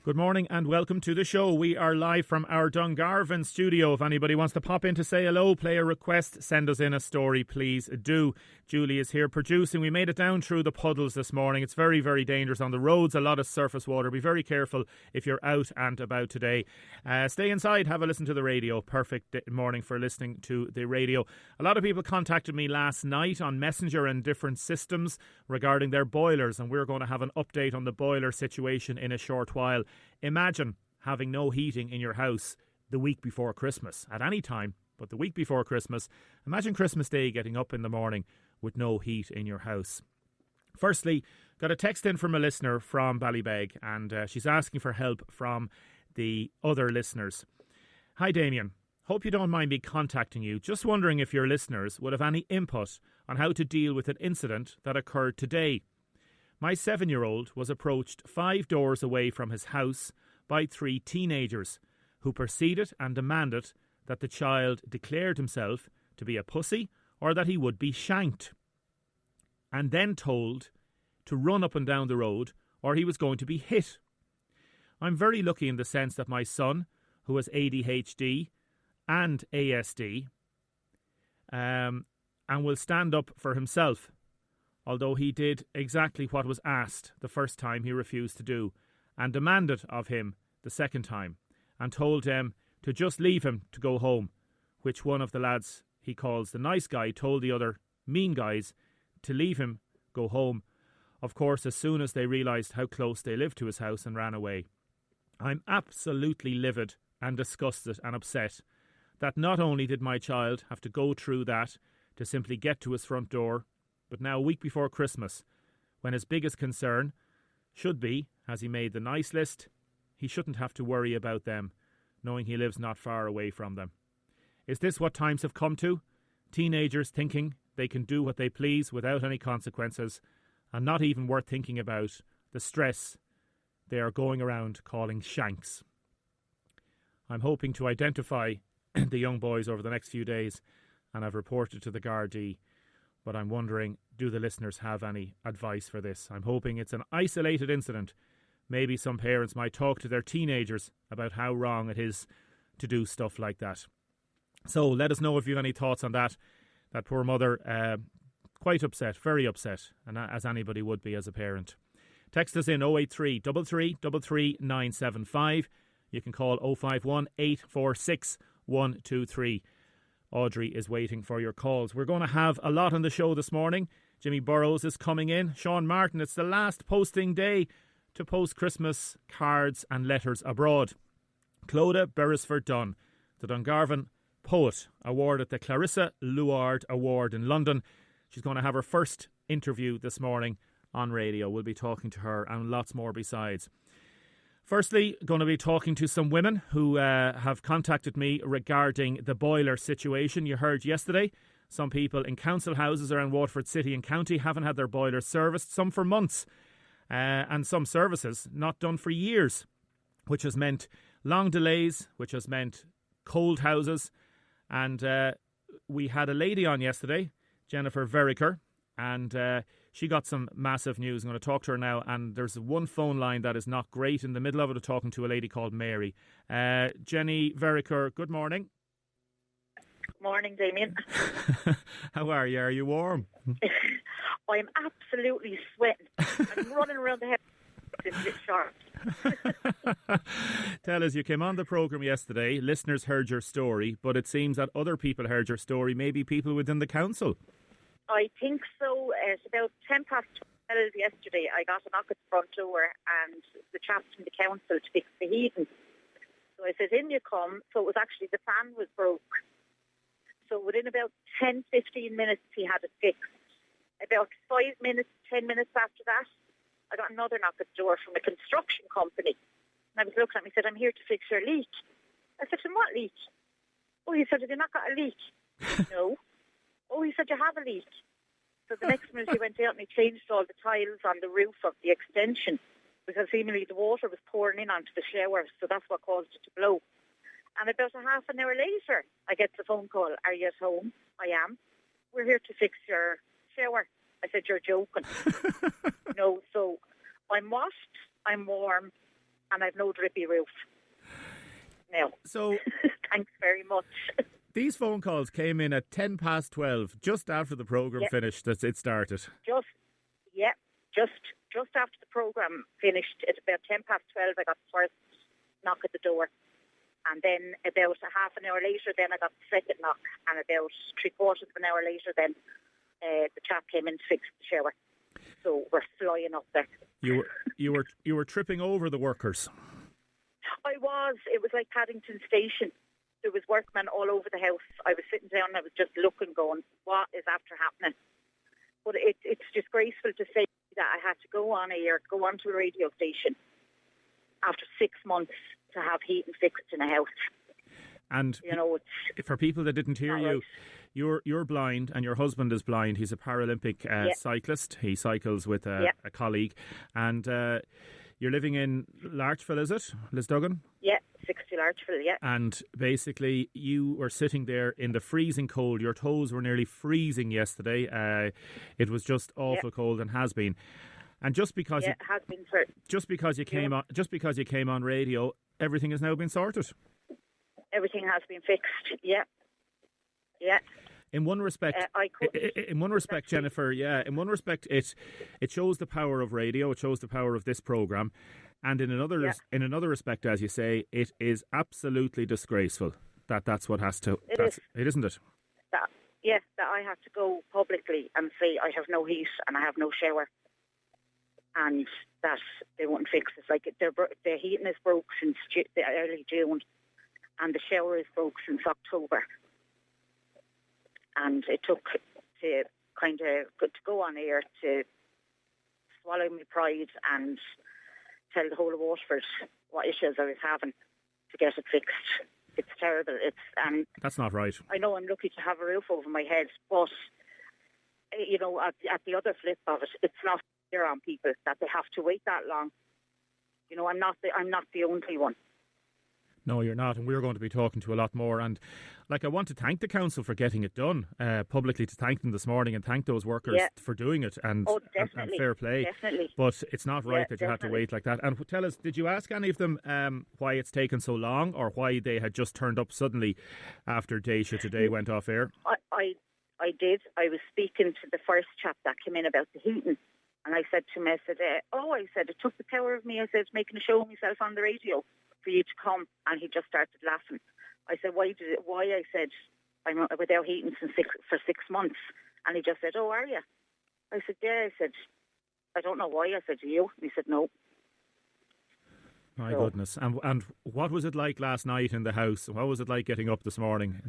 Good morning and welcome to the show. We are live from our Dungarvan studio. If anybody wants to pop in to say hello, play a request, send us in a story, please do. Julie is here producing. We made it down through the puddles this morning. It's very, very dangerous on the roads, a lot of surface water. Be very careful if you're out and about today. Stay inside, have a listen to the radio. Perfect morning for listening to the radio. A lot of people contacted me last night on Messenger and different systems regarding their boilers, and we're going to have an update on the boiler situation in a short while. Imagine having no heating in your house the week before Christmas, at any time, but the week before Christmas. Imagine Christmas Day getting up in the morning with no heat in your house. Firstly, got a text in from a listener from Ballybeg, and she's asking for help from the other listeners. Hi Damien, hope you don't mind me contacting you. Just wondering if your listeners would have any input on how to deal with an incident that occurred today. My 7-year-old was approached 5 doors away from his house by 3 teenagers who proceeded and demanded that the child declared himself to be a pussy or that he would be shanked, and then told to run up and down the road or he was going to be hit. I'm very lucky in the sense that my son, who has ADHD and ASD, and will stand up for himself, although he did exactly what was asked the first time he refused to do, and demanded of him the second time, and told him to just leave him to go home, which one of the lads he calls the nice guy told the other mean guys to leave him, go home, of course, as soon as they realised how close they lived to his house, and ran away. I'm absolutely livid and disgusted and upset that not only did my child have to go through that to simply get to his front door, but now a week before Christmas, when his biggest concern should be, has he made the nice list, he shouldn't have to worry about them, knowing he lives not far away from them. Is this what times have come to? Teenagers thinking they can do what they please without any consequences, and not even worth thinking about the stress they are going around calling shanks. I'm hoping to identify the young boys over the next few days, and I've reported to the Gardaí, but I'm wondering, do the listeners have any advice for this? I'm hoping it's an isolated incident. Maybe some parents might talk to their teenagers about how wrong it is to do stuff like that. So let us know if you have any thoughts on that. That poor mother, quite upset, very upset, and as anybody would be as a parent. Text us in 083 33 975. You can call 051 846 123. Audrey is waiting for your calls. We're going to have a lot on the show this morning. Jimmy Burrows is coming in. Sean Martin, it's the last posting day to post Christmas cards and letters abroad. Clodagh Beresford-Dunn, the Dungarvan poet, awarded the Clarissa Luard Award in London. She's going to have her first interview this morning on radio. We'll be talking to her and lots more besides. Firstly, going to be talking to some women who have contacted me regarding the boiler situation. You heard yesterday, some people in council houses around Waterford City and County haven't had their boilers serviced, some for months, and some services not done for years, which has meant long delays, which has meant cold houses. And we had a lady on yesterday, Jennifer Veriker, and she got some massive news. I'm going to talk to her now, and there's one phone line that is not great. In the middle of it, I'm talking to a lady called Mary. Jenny Veriker, good morning. Good morning, Damien. How are you? Are you warm? I'm absolutely sweating. I'm running around the house in a bit short. Tell us, you came on the programme yesterday. Listeners heard your story, but it seems that other people heard your story, maybe people within the council. I think so. At about 12:10 yesterday, I got a knock at the front door and the chaps from the council to fix the heating. So I said, in you come. So it was actually, the fan was broke. So within about 10-15 minutes, he had it fixed. About 5 minutes, 10 minutes after that, I got another knock at the door from a construction company. And I was looking at him, he said, I'm here to fix your leak. I said, and what leak? Oh, he said, have you not got a leak? No. Oh, he said, you have a leak. So the next minute he went out and he changed all the tiles on the roof of the extension because seemingly the water was pouring in onto the shower, so that's what caused it to blow. And about a half an hour later, I get the phone call, are you at home? I am. We're here to fix your shower. I said, you're joking. No, so I'm washed, I'm warm, and I've no drippy roof. No. So, thanks very much. These phone calls came in at 12:10, just after the programme finished, that it started. Just after the programme finished, at about 12:10, I got the first knock at the door. And then about a half an hour later, then I got the second knock. And about 3/4 of an hour later, then the chap came in to fix the shower. So we're flying up there. You were tripping over the workers. I was. It was like Paddington Station. There was workmen all over the house. I was sitting down and I was just looking, going, what is after happening? But it's disgraceful to say that I had to go on to a radio station after 6 months to have heating fixed in a house. And for people that didn't hear you, right. You're blind and your husband is blind. He's a Paralympic cyclist. He cycles with a colleague. And you're living in Larchville, is it, Lisduggan? Yeah, 60 Larchville, yeah. And basically you were sitting there in the freezing cold. Your toes were nearly freezing yesterday. It was just awful cold and has been. And just because it has been for just because you came on radio, everything has now been sorted. Everything has been fixed. Yeah. In one respect, Jennifer, it shows the power of radio. It shows the power of this programme, and in another respect, as you say, it is absolutely disgraceful that's what has to. Isn't it? That I have to go publicly and say I have no heat and I have no shower, and that they won't fix it. Like the heating is broke since the early June, and the shower is broke since October. And it took to go on air to swallow my pride and tell the whole of Waterford what issues I was having to get it fixed. It's terrible. That's not right. I know I'm lucky to have a roof over my head, but at the other flip of it, it's not fair on people that they have to wait that long. I'm not the only one. No, you're not, and we're going to be talking to a lot more. And I want to thank the council for getting it done publicly, to thank them this morning and thank those workers for doing it, and fair play. Definitely. But it's not right that you had to wait like that. And tell us, did you ask any of them why it's taken so long, or why they had just turned up suddenly after Deise today went off air? I did. I was speaking to the first chap that came in about the heating, and I said to him, it took the power of me. I said, making a show of myself on the radio for you to come, and he just started laughing. I said, why? I said, I'm without heating for 6 months, and he just said, oh, are you? I said, yeah. I said, I don't know why. I said, you? And he said, no. My goodness. And what was it like last night in the house? What was it like getting up this morning?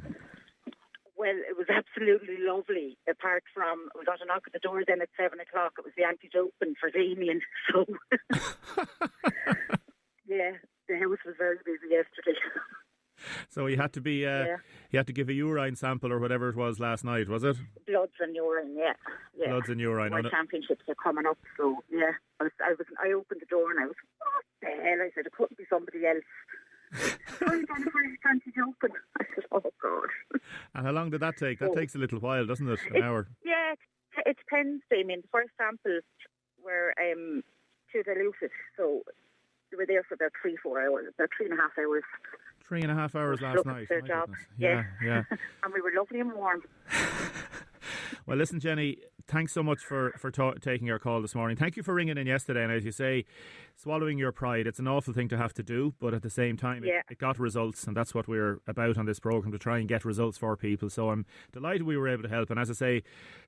Well, it was absolutely lovely, apart from we got a knock at the door then at 7 o'clock. It was the anti-doping for Damien, so... Yeah, the house was very busy yesterday. So he had to be, he had to give a urine sample or whatever it was last night, was it? Bloods and urine, yeah. Bloods and urine. My championships are coming up, so yeah. I opened the door and I was, what the hell? I said, it couldn't be somebody else. I'm going to find anti-doping. I said, oh God. And how long did that take? That takes a little while, doesn't it? An hour? Yeah, it depends, Damien. The first samples were too diluted, so they were there for about 3-4 hours, about 3.5 hours. 3.5 hours last night. Their job. Yeah. And we were lovely and warm. Well, listen, Jenny, thanks so much for taking our call this morning. Thank you for ringing in yesterday. And as you say, swallowing your pride, it's an awful thing to have to do, but at the same time, it got results, and that's what we're about on this programme, to try and get results for people. So I'm delighted we were able to help. And as I say,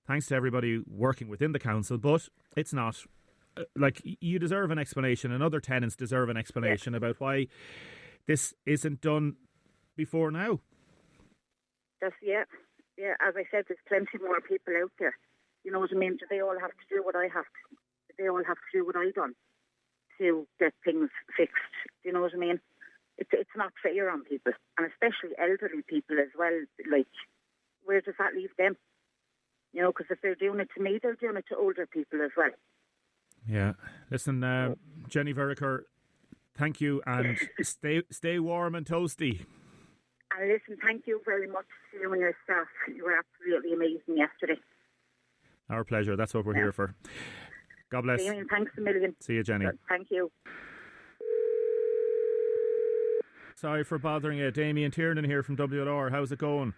thanks to everybody working within the council, but it's not... you deserve an explanation, and other tenants deserve an explanation about why this isn't done before now. Yeah. As I said, there's plenty more people out there. You know what I mean? Do they all have to do what I have to? Do they all have to do what I done to get things fixed? Do you know what I mean? It's not fair on people, and especially elderly people as well. Where does that leave them? Because if they're doing it to me, they're doing it to older people as well. Yeah. Listen, Jenny Veriker, thank you, and stay warm and toasty. And listen, thank you very much to you and your staff. You were absolutely amazing yesterday. Our pleasure. That's what we're here for. God bless. Damien, thanks a million. See you, Jenny. Thank you. Sorry for bothering you. Damien Tiernan here from WLR. How's it going?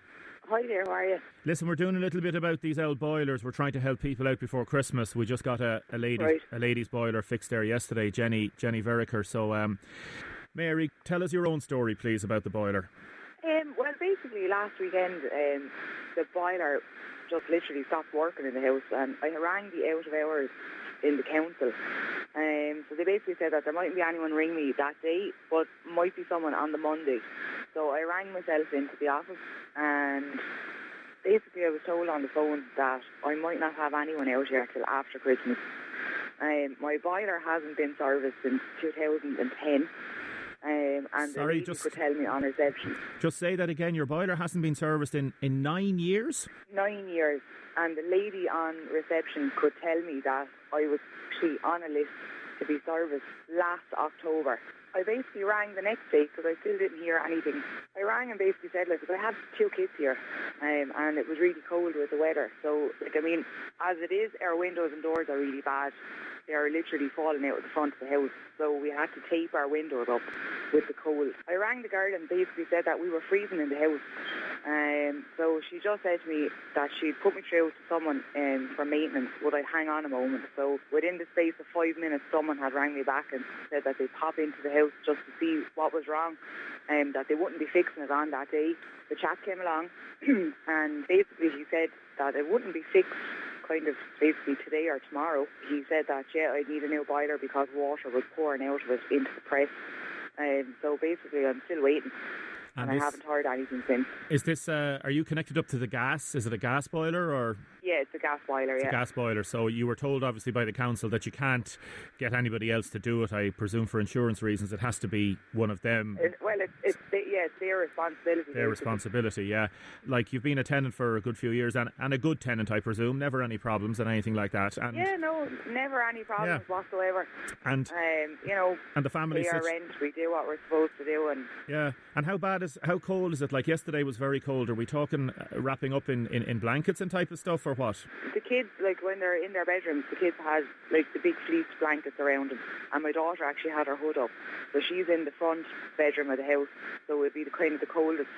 Hi there, how are you? Listen, we're doing a little bit about these old boilers. We're trying to help people out before Christmas. We just got a lady's boiler fixed there yesterday, Jenny Veriker. So, Mary, tell us your own story, please, about the boiler. Well, basically, last weekend, the boiler just literally stopped working in the house, and I rang the out of hours in the council. So they basically said that there mightn't be anyone ring me that day, but might be someone on the Monday. So I rang myself into the office, and basically I was told on the phone that I might not have anyone out here till after Christmas. My boiler hasn't been serviced since 2010. And Sorry, the lady could tell me on reception. Just say that again. Your boiler hasn't been serviced in 9 years? 9 years. And the lady on reception could tell me that I was actually on a list to be serviced last October. I basically rang the next day because I still didn't hear anything. I rang and basically said, because I have 2 kids here, and it was really cold with the weather. So, as it is, our windows and doors are really bad. They are literally falling out of the front of the house. So we had to tape our windows up with the cold. I rang the girl and basically said that we were freezing in the house. So she just said to me that she'd put me through to someone for maintenance. Would I hang on a moment? So within the space of 5 minutes, someone had rang me back and said that they'd pop into the house just to see what was wrong, that they wouldn't be fixing it on that day. The chap came along and basically he said that it wouldn't be fixed kind of basically today or tomorrow. He said that, I need a new boiler because water was pouring out of it into the press. So basically I'm still waiting. And I haven't heard anything since. Is this, are you connected up to the gas? Is it a gas boiler or? Yeah, it's a gas boiler, It's a gas boiler. So you were told, obviously, by the council that you can't get anybody else to do it. I presume for insurance reasons, it has to be one of them. It's their responsibility. Their responsibility, yeah. Like, you've been a tenant for a good few years, and a good tenant, I presume. Never any problems and anything like that. And no, never any problems whatsoever. And and the family pay our rent. We do what we're supposed to do, and And how cold is it? Like, yesterday was very cold. Are we talking wrapping up in blankets and type of stuff, or what? The kids, when they're in their bedrooms, the kids had the big fleece blankets around them, and my daughter actually had her hood up, so she's in the front bedroom of the house. So it'd be the coldest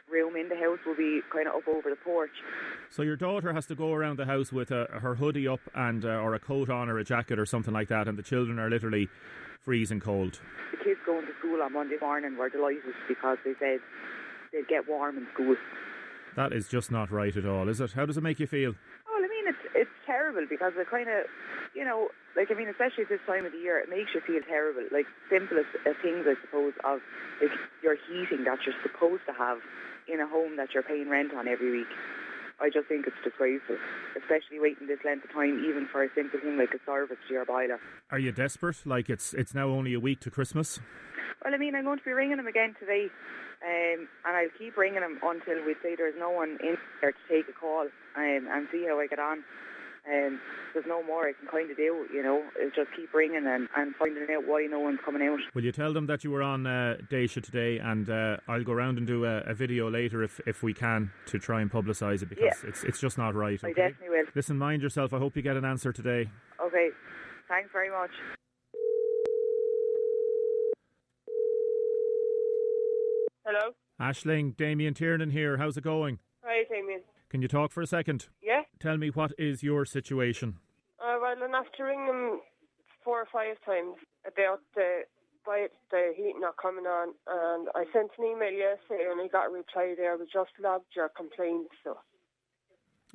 room in the house will be kind of up over the porch. So your daughter has to go around the house with her hoodie up and or a coat on or a jacket or something like that, and the children are literally freezing cold. The kids going to school on Monday morning were delighted because they said they'd get warm in school. That is just not right at all, is it? How does it make you feel? Well, it's terrible because it kind of, especially at this time of the year, it makes you feel terrible. Like, simplest things, I suppose, of your heating that you're supposed to have in a home that you're paying rent on every week. I just think it's disgraceful, especially waiting this length of time, even for a simple thing like a service to your boiler. Are you desperate? Like, it's now only a week to Christmas? Well, I'm going to be ringing him again today, and I'll keep ringing him until we say there's no one in there to take a call, and see how I get on. There's no more I can kind of do, I'll just keep ringing and finding out why no one's coming out. Will you tell them that you were on Deise today, and I'll go around and do a video later if we can to try and publicise it, because it's just not right. Okay? I definitely will. Listen, mind yourself. I hope you get an answer today. Okay, thanks very much. Hello? Aisling, Damien Tiernan here. How's it going? Hi, Damien. Can you talk for a second? Yeah? Tell me, what is your situation? Well, I'm after ringing him 4 or 5 times about the heat not coming on, and I sent an email yesterday and I got a reply there. We just logged your complaint, so.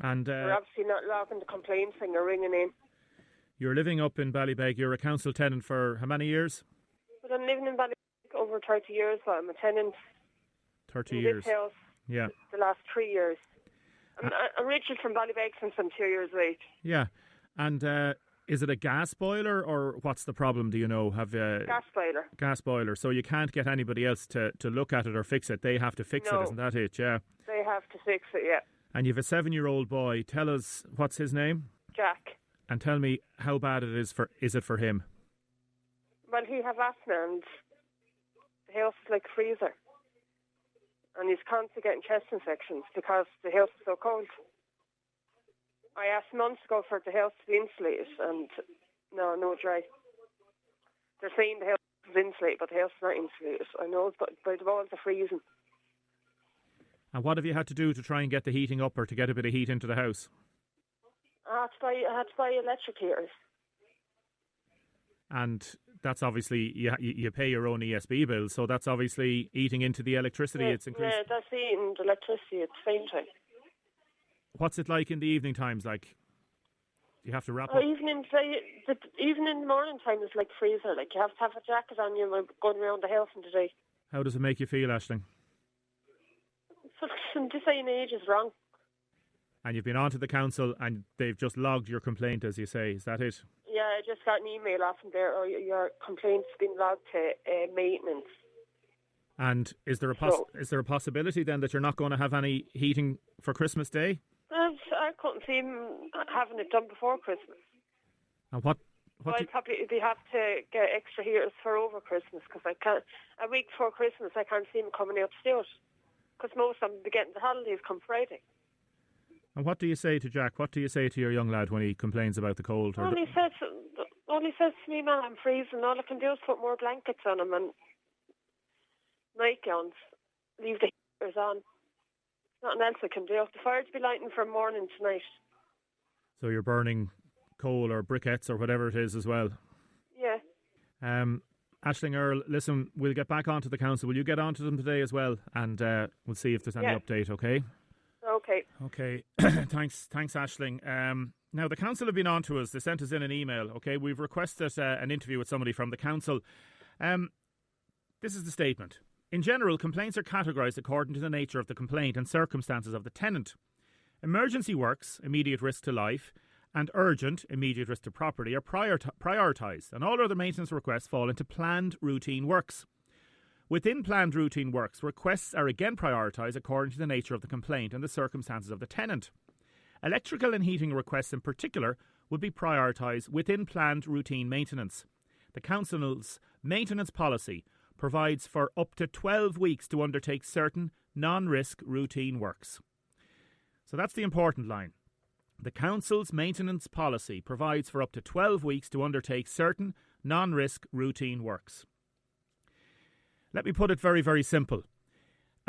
And we're obviously not logging the complaint thing or ringing in. You're living up in Ballybeg. You're a council tenant for how many years? But I'm living in Ballybeg over 30 years, but I'm a tenant 30 in years. this house the last 3 years. I'm Richard from Ballybeg since I'm 2 years late. Yeah. And is it a gas boiler, or what's the problem, do you know? Gas boiler. Gas boiler. So you can't get anybody else to look at it or fix it. They have to fix it, isn't that it? Yeah. They have to fix it, yeah. And you've a 7-year-old boy. Tell us, what's his name? Jack. And tell me how bad is it for him? Well, he has asthma and the house is like a freezer. And he's constantly getting chest infections because the house is so cold. I asked months ago for the house to be insulated, and no dry. They're saying the house is insulated, but the house is not insulated. I know it's by the walls are freezing. And what have you had to do to try and get the heating up or to get a bit of heat into the house? I had to buy electric heaters. And that's obviously, you pay your own ESB bill, so that's obviously eating into the electricity. It's increased. Yeah, that's eating the electricity at the same time. What's it like in the evening times? Like, you have to wrap up? Even in the morning time, it's like freezer. Like, you have to have a jacket on you when going around the house in the day. How does it make you feel, Aisling? This day and age is wrong. And you've been on to the council and they've just logged your complaint, as you say. Is that it? Yeah, I just got an email off them there. Or your complaint's been logged to maintenance. And is there a possibility then that you're not going to have any heating for Christmas Day? I couldn't see him having it done before Christmas. And what I'd probably have to get extra heaters for over Christmas, because I can't. A week before Christmas, I can't see him coming out to do it, because most of them be getting the holidays come Friday. And what do you say to Jack? What do you say to your young lad when he complains about the cold? All he says to me, man, I'm freezing. All I can do is put more blankets on him and nightgowns. Leave the heaters on. Nothing else I can do. The fire's be lighting from morning tonight. So you're burning coal or briquettes or whatever it is as well? Yeah. Aisling Earl, listen, we'll get back onto the council. Will you get onto them today as well? And we'll see if there's any update, okay? Okay. Thanks, Aisling. Now, the council have been on to us. They sent us in an email, okay? We've requested an interview with somebody from the council. This is the statement. In general, complaints are categorised according to the nature of the complaint and circumstances of the tenant. Emergency works, immediate risk to life, and urgent, immediate risk to property, are prioritised, and all other maintenance requests fall into planned routine works. Within planned routine works, requests are again prioritised according to the nature of the complaint and the circumstances of the tenant. Electrical and heating requests in particular would be prioritised within planned routine maintenance. The council's maintenance policy provides for up to 12 weeks to undertake certain non-risk routine works. So that's the important line. The council's maintenance policy provides for up to 12 weeks to undertake certain non-risk routine works. Let me put it very, very simple.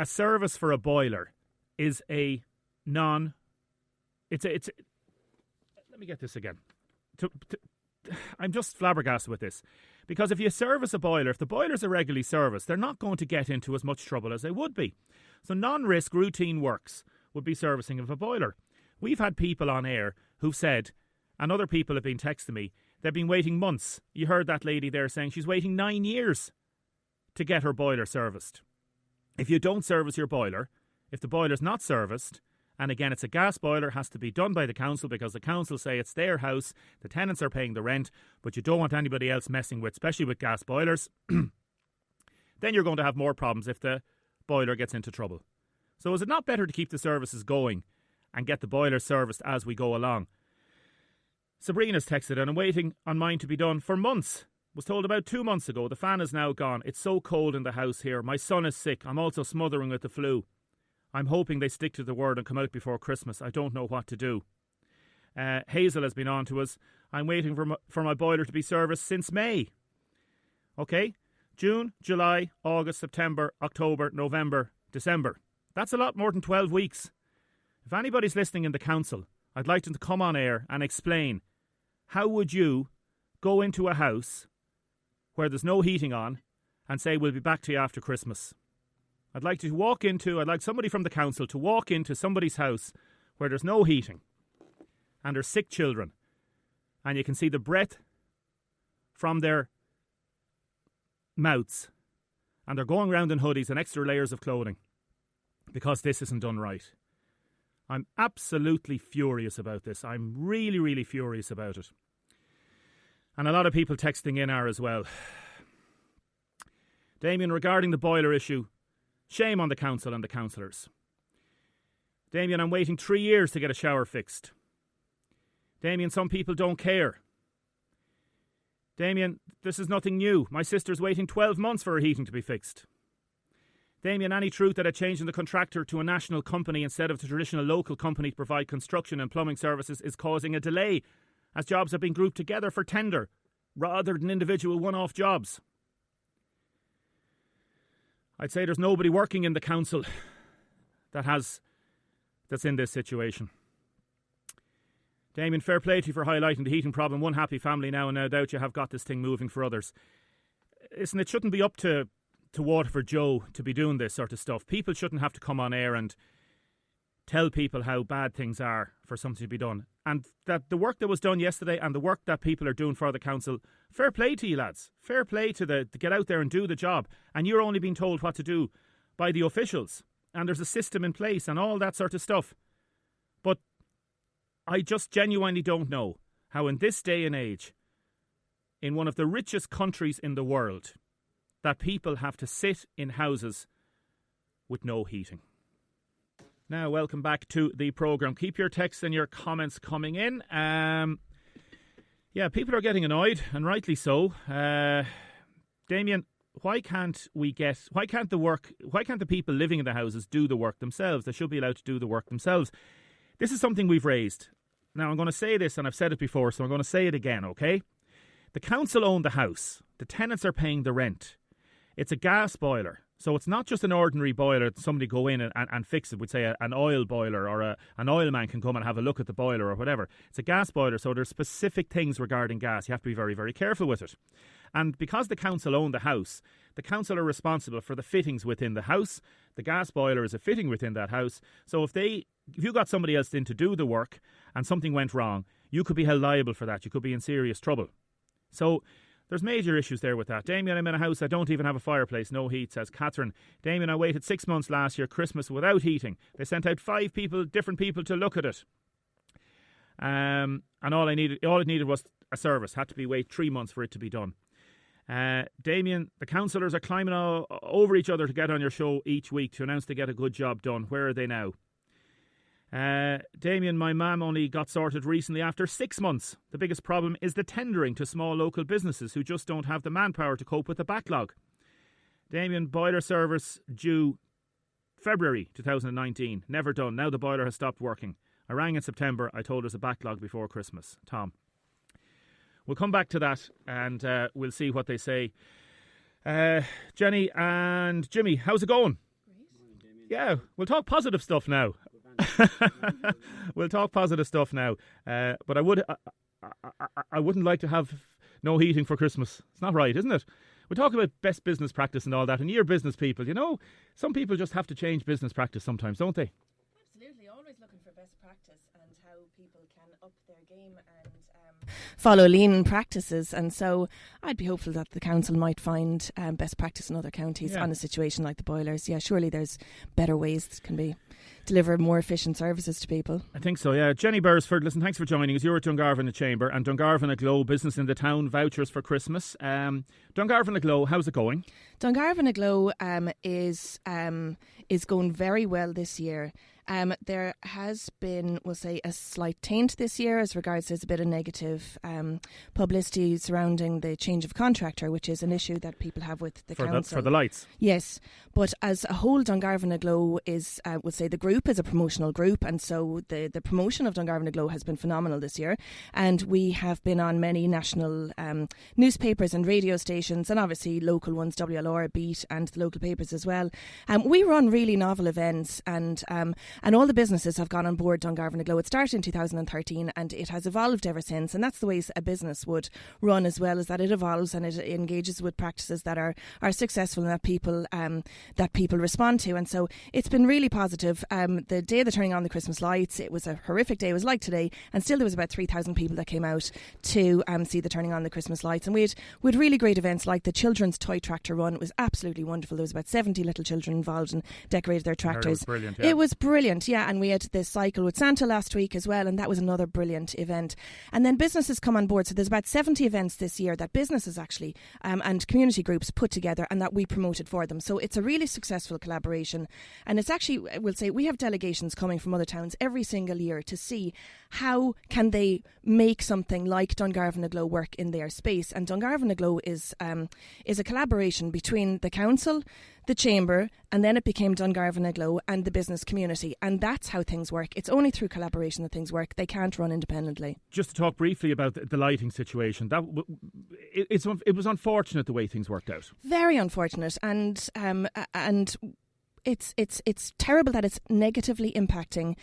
A service for a boiler is let me get this again. I'm just flabbergasted with this. Because if you service a boiler, if the boilers are regularly serviced, they're not going to get into as much trouble as they would be. So non-risk routine works would be servicing of a boiler. We've had people on air who've said, and other people have been texting me, they've been waiting months. You heard that lady there saying she's waiting 9 years to get her boiler serviced. If you don't service your boiler, if the boiler's not serviced, and again it's a gas boiler, has to be done by the council because the council say it's their house, the tenants are paying the rent, but you don't want anybody else messing with, especially with gas boilers, then you're going to have more problems if the boiler gets into trouble. So is it not better to keep the services going and get the boiler serviced as we go along? Sabrina's texted, and I'm waiting on mine to be done for months. Was told about 2 months ago. The fan is now gone. It's so cold in the house here. My son is sick. I'm also smothering with the flu. I'm hoping they stick to the word and come out before Christmas. I don't know what to do. Hazel has been on to us. I'm waiting for my boiler to be serviced since May. Okay? June, July, August, September, October, November, December. That's a lot more than 12 weeks. If anybody's listening in the council, I'd like them to come on air and explain, how would you go into a house where there's no heating on and say, we'll be back to you after Christmas? I'd like somebody from the council to walk into somebody's house where there's no heating and there's sick children, and you can see the breath from their mouths, and they're going around in hoodies and extra layers of clothing because this isn't done right. I'm absolutely furious about this. I'm really, really furious about it. And a lot of people texting in are as well. Damien, regarding the boiler issue, shame on the council and the councillors. Damien, I'm waiting 3 years to get a shower fixed. Damien, some people don't care. Damien, this is nothing new. My sister's waiting 12 months for her heating to be fixed. Damien, any truth that a change in the contractor to a national company instead of the traditional local company to provide construction and plumbing services is causing a delay, as jobs have been grouped together for tender rather than individual one-off jobs? I'd say there's nobody working in the council that's in this situation. Damien, fair play to you for highlighting the heating problem. One happy family now, and no doubt you have got this thing moving for others. Listen, it shouldn't be up to Waterford Joe to be doing this sort of stuff. People shouldn't have to come on air and tell people how bad things are for something to be done. And that the work that was done yesterday and the work that people are doing for the council, fair play to you lads. Fair play to get out there and do the job. And you're only being told what to do by the officials. And there's a system in place and all that sort of stuff. But I just genuinely don't know how in this day and age, in one of the richest countries in the world, that people have to sit in houses with no heating. Now, welcome back to the programme. Keep your texts and your comments coming in. People are getting annoyed, and rightly so. Damien, why can't the people living in the houses do the work themselves? They should be allowed to do the work themselves. This is something we've raised. Now, I'm going to say this, and I've said it before, so I'm going to say it again, okay? The council own the house. The tenants are paying the rent. It's a gas boiler. So it's not just an ordinary boiler that somebody go in and fix it. We'd say an oil boiler, or an oil man can come and have a look at the boiler or whatever. It's a gas boiler, so there's specific things regarding gas. You have to be very, very careful with it. And because the council own the house, the council are responsible for the fittings within the house. The gas boiler is a fitting within that house. So if you got somebody else in to do the work and something went wrong, you could be held liable for that. You could be in serious trouble. So there's major issues there with that. Damien, I'm in a house, I don't even have a fireplace, no heat, says Catherine. Damien, I waited 6 months last year, Christmas, without heating. They sent out 5 different people to look at it. And all it needed was a service. Had to wait 3 months for it to be done. Damien, the councillors are climbing all over each other to get on your show each week to announce they get a good job done. Where are they now? Damien, my mum only got sorted recently after 6 months. The biggest problem is the tendering to small local businesses who just don't have the manpower to cope with the backlog. Damien, boiler service due February 2019. Never done. Now the boiler has stopped working. I rang in September. I told us a backlog before Christmas. Tom. We'll come back to that and we'll see what they say. Jenny and Jimmy, how's it going? Great. Yeah, we'll talk positive stuff now. We'll talk positive stuff now. But I wouldn't like to have no heating for Christmas. It's not right, isn't it? We talk about best business practice and all that, and you're business people. You know, some people just have to change business practice sometimes, don't they? Absolutely, always looking for best practice and how people can up their game and follow lean practices. And so I'd be hopeful that the council might find best practice in other counties on a situation like the boilers. Yeah, surely there's better ways that can be deliver more efficient services to people. I think so, yeah. Jenny Beresford, listen, thanks for joining us. You're at Dungarvan Chamber, and Dungarvan Aglow, business in the town, vouchers for Christmas. Dungarvan Aglow, how's it going? Dungarvan Aglow is going very well this year. There has been, we'll say, a slight taint this year as regards there's a bit of negative publicity surrounding the change of contractor, which is an issue that people have with the council. For the lights? Yes. But as a whole, Dungarvan Aglow is, we'll say, the group is a promotional group, and so the promotion of Dungarvan Aglow has been phenomenal this year. And we have been on many national newspapers and radio stations, and obviously local ones, WLR, Beat, and the local papers as well. We run really novel events, and all the businesses have gone on board Dungarvan Aglow. It started in 2013 and it has evolved ever since, and that's the way a business would run as well, is that it evolves and it engages with practices that are successful and that people respond to. And so it's been really positive. The day of the turning on the Christmas lights, it was a horrific day. It was like today, and still there was about 3,000 people that came out to see the turning on the Christmas lights. And we had really great events like the children's toy tractor run. It was absolutely wonderful. There was about 70 little children involved and decorated their tractors. It was brilliant, yeah. It was brilliant, yeah. And we had this cycle with Santa last week as well, and that was another brilliant event. And then businesses come on board. So there's about 70 events this year that businesses actually and community groups put together and that we promoted for them. So it's a really successful collaboration. And it's actually, we'll say, we have delegations coming from other towns every single year to see how can they make something like Dungarvan Aglow work in their space. And Dungarvan Aglow is a collaboration between the council, the Chamber, and then it became Dungarvan Aglow and the business community. And that's how things work. It's only through collaboration that things work. They can't run independently. Just to talk briefly about the lighting situation, it was unfortunate the way things worked out. Very unfortunate, and it's terrible that it's negatively impacting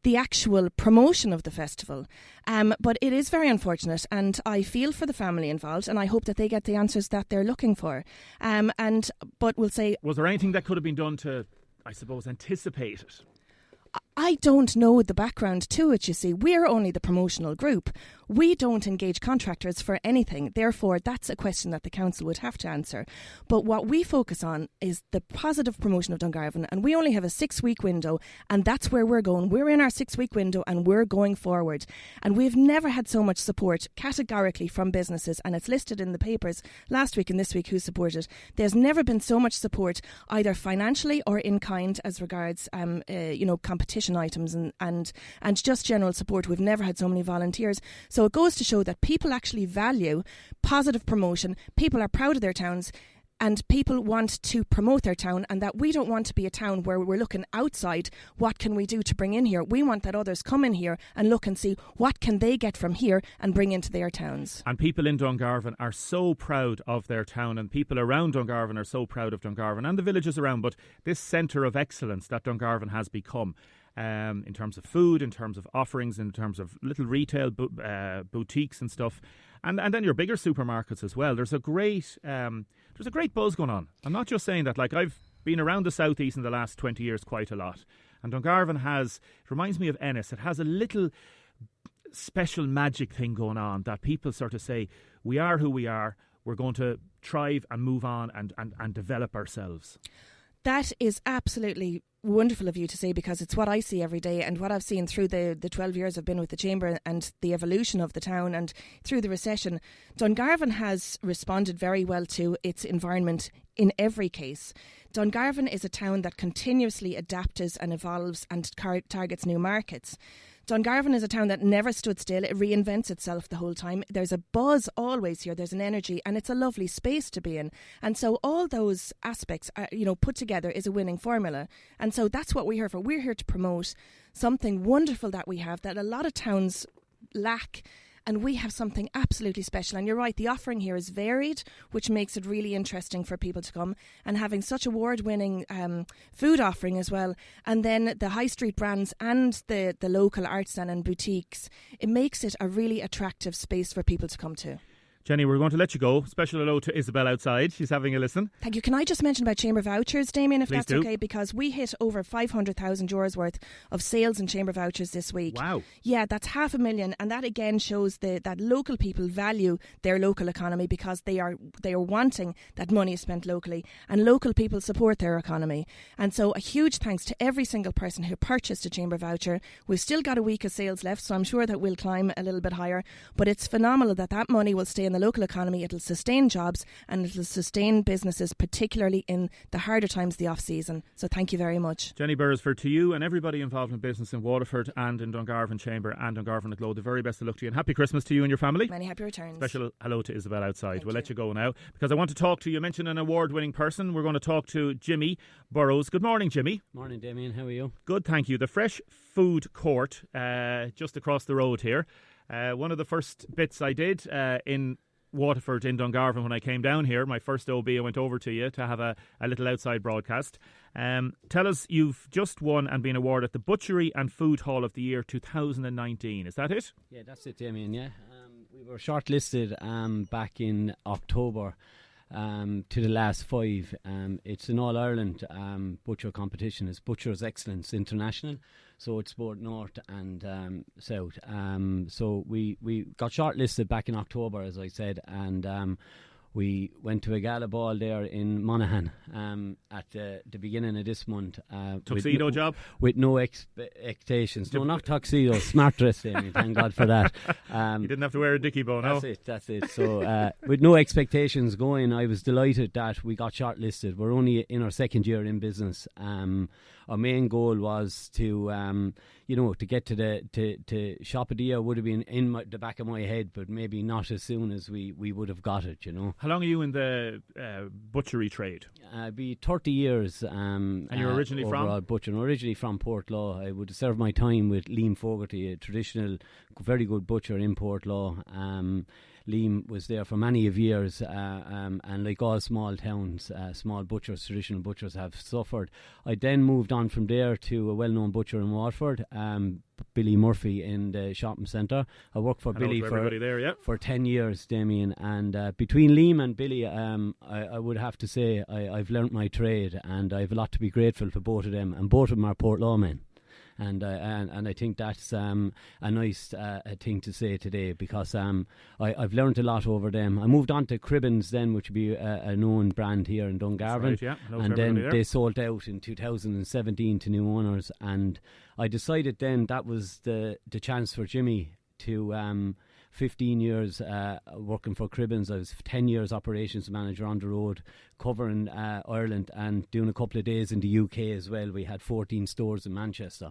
the actual promotion of the festival. But it is very unfortunate, and I feel for the family involved, and I hope that they get the answers that they're looking for. But we'll say... Was there anything that could have been done to, I suppose, anticipate it? I don't know the background to it, you see. We're only the promotional group. We don't engage contractors for anything. Therefore, that's a question that the council would have to answer. But what we focus on is the positive promotion of Dungarvan, and we only have a 6-week window, and that's where we're going. We're in our 6-week window and we're going forward. And we've never had so much support categorically from businesses, and it's listed in the papers last week and this week who supported. There's never been so much support, either financially or in kind, as regards competition items and just general support. We've never had so many volunteers. So it goes to show that people actually value positive promotion. People are proud of their towns, and people want to promote their town, and that we don't want to be a town where we're looking outside, what can we do to bring in here? We want that others come in here and look and see what can they get from here and bring into their towns. And people in Dungarvan are so proud of their town, and people around Dungarvan are so proud of Dungarvan and the villages around. But this centre of excellence that Dungarvan has become, in terms of food, in terms of offerings, in terms of little retail boutiques and stuff, and then your bigger supermarkets as well. There's a great buzz going on. I'm not just saying that. Like, I've been around the southeast in the last 20 years quite a lot, and Dungarvan it reminds me of Ennis. It has a little special magic thing going on that people sort of say, we are who we are. We're going to thrive and move on and develop ourselves. That is absolutely wonderful of you to say, because it's what I see every day and what I've seen through the 12 years I've been with the Chamber and the evolution of the town and through the recession. Dungarvan has responded very well to its environment in every case. Dungarvan is a town that continuously adapts and evolves and targets new markets. Dungarvan is a town that never stood still. It reinvents itself the whole time. There's a buzz always here. There's an energy, and it's a lovely space to be in. And so all those aspects, put together is a winning formula. And so that's what we're here for. We're here to promote something wonderful that we have that a lot of towns lack. And we have something absolutely special. And you're right, the offering here is varied, which makes it really interesting for people to come. And having such award-winning food offering as well, and then the high street brands and the local arts and boutiques, it makes it a really attractive space for people to come to. Jenny, we're going to let you go. Special hello to Isabel outside. She's having a listen. Thank you. Can I just mention about Chamber vouchers, Damien, if Please that's do. okay? Because we hit over 500,000 euros worth of sales in Chamber vouchers this week. Wow. Yeah, that's 500,000, and that again shows that local people value their local economy, because they are wanting that money spent locally, and local people support their economy. And so a huge thanks to every single person who purchased a Chamber voucher. We've still got a week of sales left, so I'm sure that we'll climb a little bit higher, but it's phenomenal that money will stay in the local economy. It'll sustain jobs and it'll sustain businesses, particularly in the harder times, the off-season. So thank you very much. Jenny Beresford, to you and everybody involved in business in Waterford and in Dungarvan Chamber and Dungarvan Aglow, the very best of luck to you, and happy Christmas to you and your family. Many happy returns. Special hello to Isabel outside. We'll let you go you now, because I want to talk to you. You mentioned an award-winning person. We're going to talk to Jimmy Burrows. Good morning, Jimmy. Morning, Damien. How are you? Good, thank you. The Fresh Food Court, just across the road here. One of the first bits I did in Waterford in Dungarvan when I came down here, my first OB, I went over to you to have a little outside broadcast. Tell us, you've just won and been awarded the Butchery and Food Hall of the Year 2019. Is that it? Yeah, that's it, Damien, yeah. We were shortlisted back in October to the last 5. It's an All-Ireland butcher competition. It's Butchers Excellence International. So it's both North and South. So we got shortlisted back in October, as I said, and we went to a gala ball there in Monaghan at the beginning of this month. Tuxedo job? With no expectations. No, not tuxedo, smart dress, Damien, thank God for that. You didn't have to wear a dicky bow, no? That's it. So with no expectations going, I was delighted that we got shortlisted. We're only in our second year in business. Our main goal was to get to Shop of the Year would have been in the back of my head, but maybe not as soon as we would have got it, How long are you in the butchery trade? I'd be 30 years. And you're originally from? Butcher. I'm originally from Portlaw. I would serve my time with Liam Fogarty, a traditional, very good butcher in Portlaw. Liam was there for many of years, and like all small towns, small butchers, traditional butchers have suffered. I then moved on from there to a well-known butcher in Waterford, Billy Murphy in the shopping centre. I worked for Billy for 10 years, Damien, and between Liam and Billy, I would have to say I've learnt my trade, and I have a lot to be grateful for both of them, and both of them are Portlaw men. And I think that's a nice thing to say today, because I've learned a lot over them. I moved on to Cribbins then, which would be a known brand here in Dungarvan. Right, yeah. And then they sold out in 2017 to new owners, and I decided then that was the chance for Jimmy to 15 years working for Cribbins. I was 10 years operations manager on the road, covering Ireland and doing a couple of days in the UK as well. We had 14 stores in Manchester.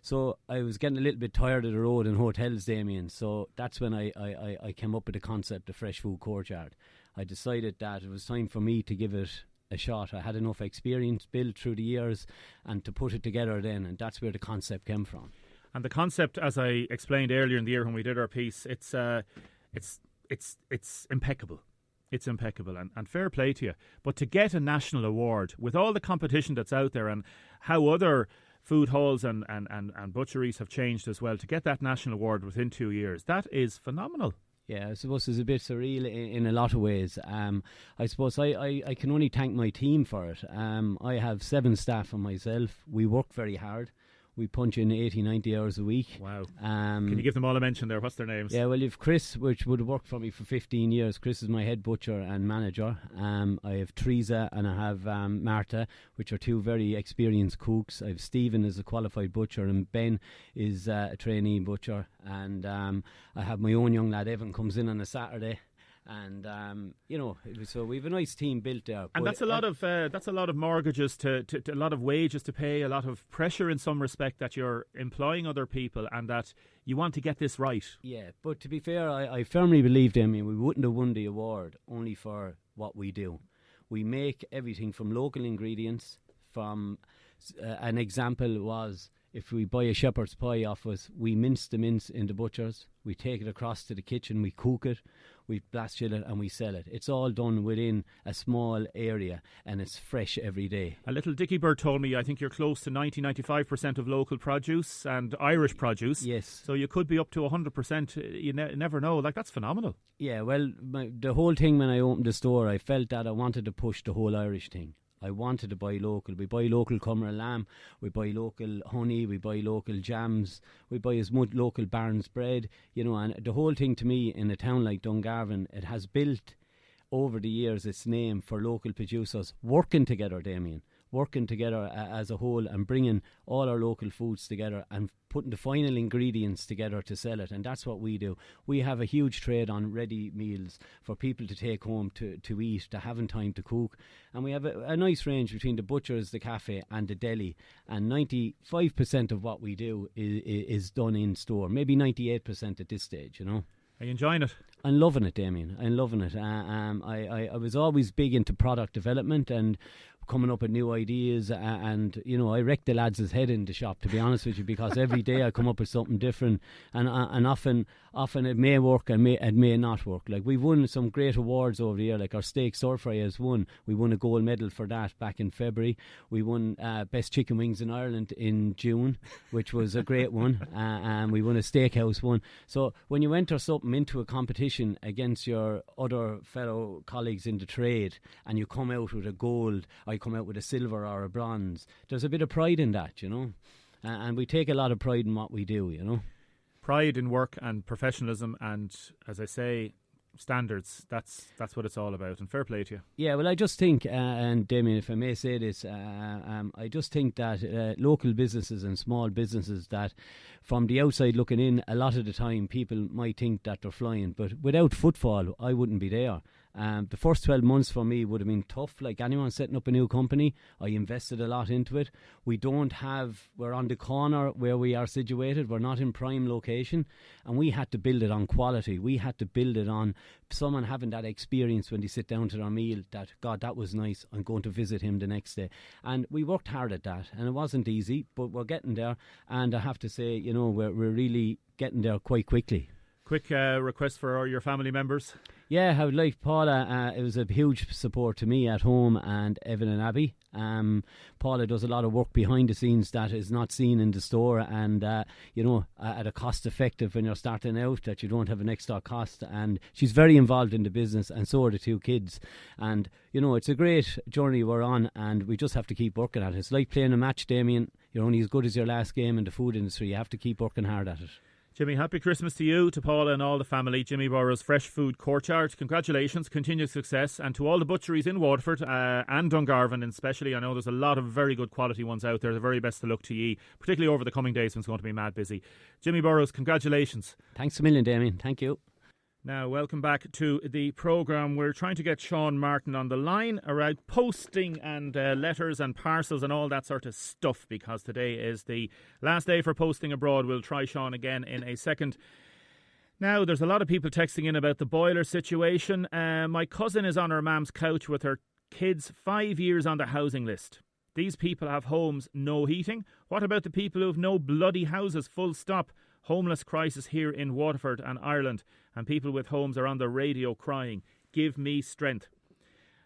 So I was getting a little bit tired of the road and hotels, Damien. So that's when I came up with the concept of Fresh Food Courtyard. I decided that it was time for me to give it a shot. I had enough experience built through the years and to put it together then, and that's where the concept came from. And the concept, as I explained earlier in the year when we did our piece, it's impeccable. It's impeccable, and fair play to you. But to get a national award with all the competition that's out there and how other food halls and butcheries have changed as well, to get that national award within 2 years, that is phenomenal. Yeah, I suppose it's a bit surreal in a lot of ways. I suppose I can only thank my team for it. I have 7 staff and myself. We work very hard. We punch in 80, 90 hours a week. Wow. Can you give them all a mention there? What's their names? Yeah, well, you've Chris, which would have worked for me for 15 years. Chris is my head butcher and manager. I have Teresa and I have Marta, which are 2 very experienced cooks. I have Stephen as a qualified butcher, and Ben is a trainee butcher. And I have my own young lad, Evan, comes in on a Saturday. And so we have a nice team built there. And that's a lot of mortgages to a lot of wages to pay, a lot of pressure in some respect that you're employing other people and that you want to get this right. Yeah, but to be fair, I firmly believe, Damien, we wouldn't have won the award only for what we do. We make everything from local ingredients. From an example was, if we buy a shepherd's pie off us, we mince the mince in the butchers, we take it across to the kitchen, we cook it, we blast chill it and we sell it. It's all done within a small area and it's fresh every day. A little Dickie Bird told me I think you're close to 90-95% of local produce and Irish produce. Yes. So you could be up to 100%. You never know. Like, that's phenomenal. Yeah, well, the whole thing when I opened the store, I felt that I wanted to push the whole Irish thing. I wanted to buy local. We buy local Cumra lamb, we buy local honey, we buy local jams, we buy as much local Barnes bread, and the whole thing to me in a town like Dungarvan, it has built over the years its name for local producers working together, Damien, working together as a whole and bringing all our local foods together and putting the final ingredients together to sell it. And that's what we do. We have a huge trade on ready meals for people to take home to eat, to having time to cook. And we have a nice range between the butchers, the cafe and the deli. And 95% of what we do is done in store. Maybe 98% at this stage, Are you enjoying it? I'm loving it, Damien. I'm loving it. I was always big into product development and coming up with new ideas, and I wreck the lads' head in the shop, to be honest with you, because every day I come up with something different, and often it may work and it may not work. Like, we've won some great awards over the year, like our steak stir fry has won. We won a gold medal for that back in February. We won best chicken wings in Ireland in June, which was a great one, and we won a steakhouse one. So when you enter something into a competition against your other fellow colleagues in the trade and you come out with a gold, I come out with a silver or a bronze, there's a bit of pride in that, and we take a lot of pride in what we do, Pride in work and professionalism and, as I say, standards. That's what it's all about, and fair play to you. Yeah, well, I just think, and Damien, if I may say this, I just think that local businesses and small businesses, that from the outside looking in, a lot of the time people might think that they're flying, but without footfall I wouldn't be there. The first 12 months for me would have been tough, like anyone setting up a new company. I invested a lot into it. We're on the corner where we are situated. We're not in prime location, and we had to build it on quality. We had to build it on someone having that experience when they sit down to their meal, that, God, that was nice, I'm going to visit him the next day. And we worked hard at that, and it wasn't easy, but we're getting there. And I have to say, we're really getting there quite quickly. Quick request for your family members. Yeah, I would like Paula. It was a huge support to me at home, and Evan and Abby. Paula does a lot of work behind the scenes that is not seen in the store, and at a cost effective when you're starting out, that you don't have an extra cost. And she's very involved in the business, and so are the two kids. And it's a great journey we're on, and we just have to keep working at it. It's like playing a match, Damien. You're only as good as your last game in the food industry. You have to keep working hard at it. Jimmy, happy Christmas to you, to Paula and all the family. Jimmy Burrows Fresh Food Courtyard. Congratulations, continued success. And to all the butcheries in Waterford and Dungarvan especially. I know there's a lot of very good quality ones out there. The very best of luck to ye, particularly over the coming days when it's going to be mad busy. Jimmy Burrows, congratulations. Thanks a million, Damien. Thank you. Now, welcome back to the programme. We're trying to get Sean Martin on the line around posting and letters and parcels and all that sort of stuff, because today is the last day for posting abroad. We'll try Sean again in a second. Now, there's a lot of people texting in about the boiler situation. My cousin is on her mum's couch with her kids, 5 years on the housing list. These people have homes, no heating. What about the people who have no bloody houses, full stop? Homeless crisis here in Waterford and Ireland, and people with homes are on the radio crying, give me strength.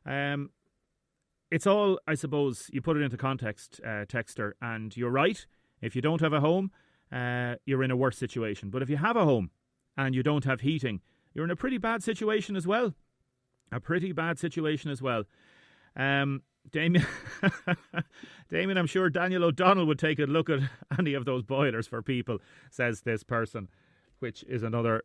It's all, I suppose, you put it into context, texter, and you're right. If you don't have a home, you're in a worse situation. But if you have a home and you don't have heating, you're in a pretty bad situation as well. Damien, I'm sure Daniel O'Donnell would take a look at any of those boilers for people, says this person, which is another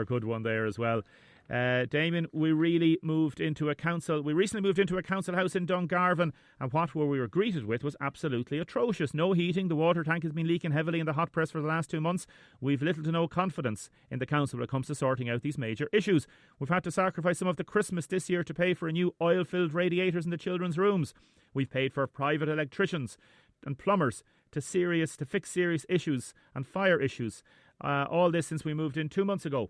good one there as well. Damien, we recently moved into a council house in Dungarvan, and what we were greeted with was absolutely atrocious. No heating, the water tank has been leaking heavily in the hot press for the last 2 months. We've little to no confidence in the council when it comes to sorting out these major issues. We've had to sacrifice some of the Christmas this year to pay for a new oil-filled radiators in the children's rooms. We've paid for private electricians and plumbers to fix serious issues and fire issues. All this since we moved in 2 months ago.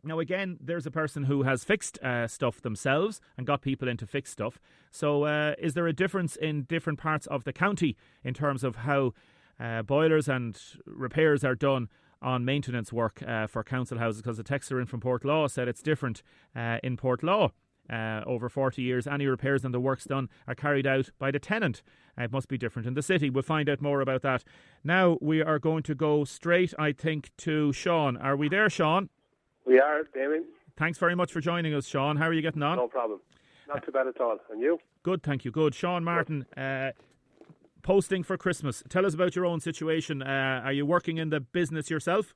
Now, again, there's a person who has fixed stuff themselves and got people in to fix stuff. So is there a difference in different parts of the county in terms of how boilers and repairs are done on maintenance work for council houses? Because the texter in from Portlaw said it's different in Portlaw. Over 40 years, any repairs and the works done are carried out by the tenant. It must be different in the city. We'll find out more about that. Now we are going to go straight, I think, to Sean. Are we there, Sean? We are, Damien. Thanks very much for joining us, Sean. How are you getting on? No problem. Not too bad at all. And you? Good, thank you. Good. Sean Martin, posting for Christmas. Tell us about your own situation. Are you working in the business yourself?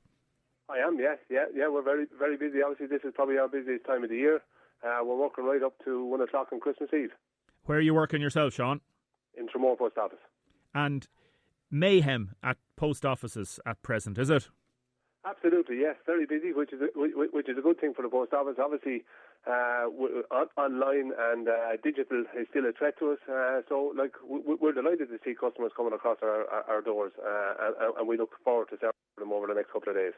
I am, yes. Yeah. We're very, very busy. Obviously, this is probably our busiest time of the year. We're working right up to 1 o'clock on Christmas Eve. Where are you working yourself, Sean? In Tramore Post Office. And mayhem at post offices at present, is it? Absolutely, yes. Very busy, which is a good thing for the post office. Obviously, online and digital is still a threat to us. So, we're delighted to see customers coming across our doors, and we look forward to serving them over the next couple of days.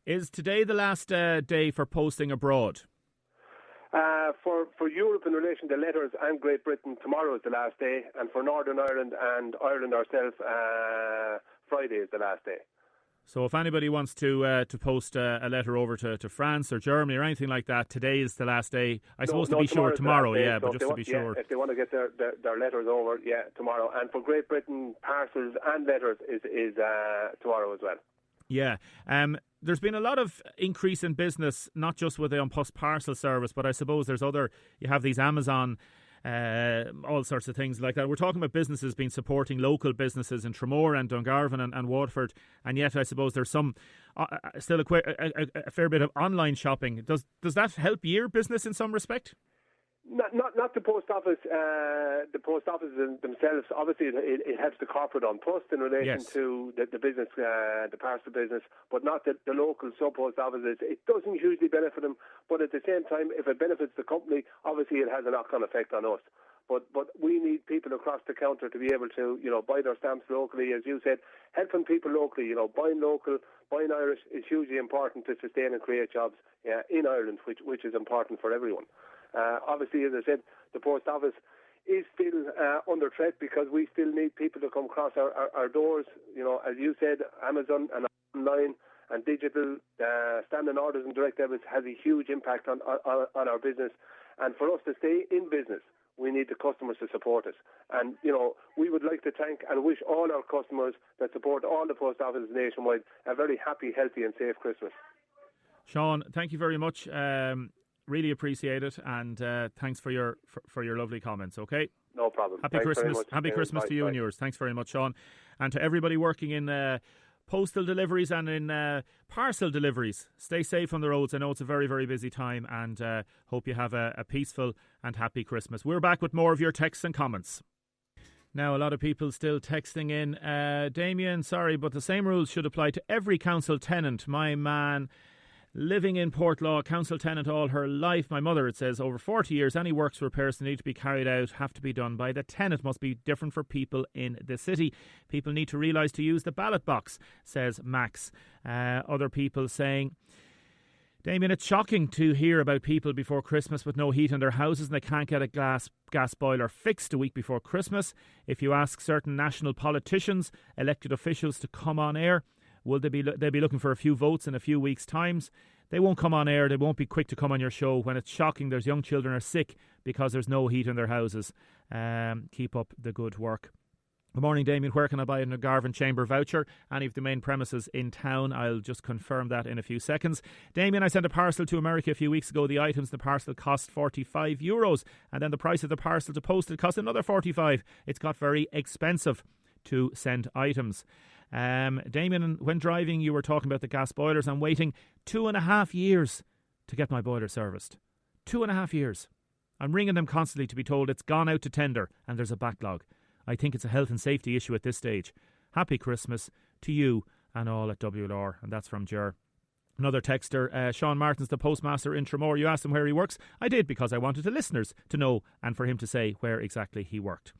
Is today the last day for posting abroad? For Europe in relation to letters and Great Britain, tomorrow is the last day, and for Northern Ireland and Ireland ourselves, Friday is the last day. So if anybody wants to post a letter over to France or Germany or anything like that, today is the last day. But just to be sure, if they want to get their letters over, tomorrow. And for Great Britain, parcels and letters is tomorrow as well. Yeah. There's been a lot of increase in business, not just with the An Post parcel service, but I suppose there's you have these Amazon, all sorts of things like that. We're talking about businesses being supporting local businesses in Tramore and Dungarvan and Waterford, and yet I suppose there's some still a fair bit of online shopping. Does that help your business in some respect? Not the post office. The post offices themselves, obviously, it helps the corporate on post in relation to the business, the parcel business, but not the local sub-post offices. It doesn't hugely benefit them, but at the same time, if it benefits the company, obviously it has a knock-on effect on us. But we need people across the counter to be able to, buy their stamps locally, as you said, helping people locally, buying local, buying Irish is hugely important to sustain and create jobs in Ireland, which is important for everyone. Obviously, as I said, the post office is still under threat because we still need people to come across our doors. As you said, Amazon and online and digital standing orders and direct debits has a huge impact on our business. And for us to stay in business, we need the customers to support us. And, we would like to thank and wish all our customers that support all the post offices nationwide a very happy, healthy and safe Christmas. Sean, thank you very much. Really appreciate it, and thanks for your lovely comments. Okay, no problem. Happy Christmas to you and yours. Thanks very much, Sean, and to everybody working in postal deliveries and in parcel deliveries. Stay safe on the roads. I know it's a very, very busy time, and hope you have a peaceful and happy Christmas. We're back with more of your texts and comments. Now, a lot of people still texting in. Damien, sorry, but the same rules should apply to every council tenant. My man, living in Portlaw, council tenant all her life. My mother, it says, over 40 years, any works or repairs that need to be carried out have to be done by the tenant. Must be different for people in the city. People need to realise to use the ballot box, says Max. Other people saying, Damien, it's shocking to hear about people before Christmas with no heat in their houses and they can't get a gas boiler fixed a week before Christmas. If you ask certain national politicians, elected officials to come on air, will they'll be looking for a few votes in a few weeks' times? They won't come on air. They won't be quick to come on your show when it's shocking. There's young children are sick because there's no heat in their houses. Keep up the good work. Good morning, Damien. Where can I buy a Dungarvan Chamber voucher? Any of the main premises in town. I'll just confirm that in a few seconds. Damien, I sent a parcel to America a few weeks ago. The items in the parcel cost €45, and then the price of the parcel to post it cost another $45. It's got very expensive to send items. Damien, when driving, you were talking about the gas boilers. I'm waiting 2.5 years to get my boiler serviced. 2.5 years. I'm ringing them constantly to be told it's gone out to tender and there's a backlog. I think it's a health and safety issue at this stage. Happy Christmas to you and all at WLR. And that's from Ger. Another texter, Sean Martin's the postmaster in Tramore. You asked him where he works. I did, because I wanted the listeners to know and for him to say where exactly he worked.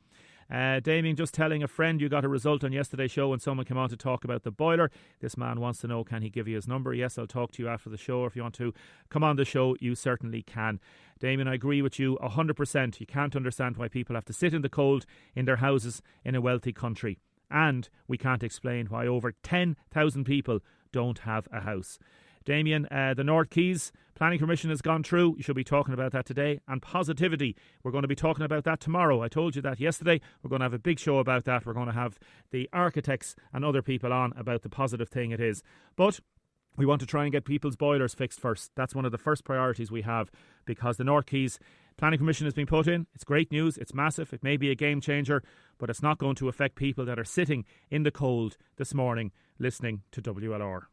Damien, just telling a friend you got a result on yesterday's show when someone came on to talk about the boiler. This man wants to know, can he give you his number? Yes, I'll talk to you after the show. If you want to come on the show, you certainly can. Damien, I agree with you 100%. You can't understand why people have to sit in the cold in their houses in a wealthy country. And we can't explain why over 10,000 people don't have a house. Damien, the North Quays Planning Commission has gone through. You should be talking about that today. And positivity, we're going to be talking about that tomorrow. I told you that yesterday. We're going to have a big show about that. We're going to have the architects and other people on about the positive thing it is. But we want to try and get people's boilers fixed first. That's one of the first priorities we have, because the North Quays Planning Commission has been put in. It's great news. It's massive. It may be a game changer, but it's not going to affect people that are sitting in the cold this morning listening to WLR.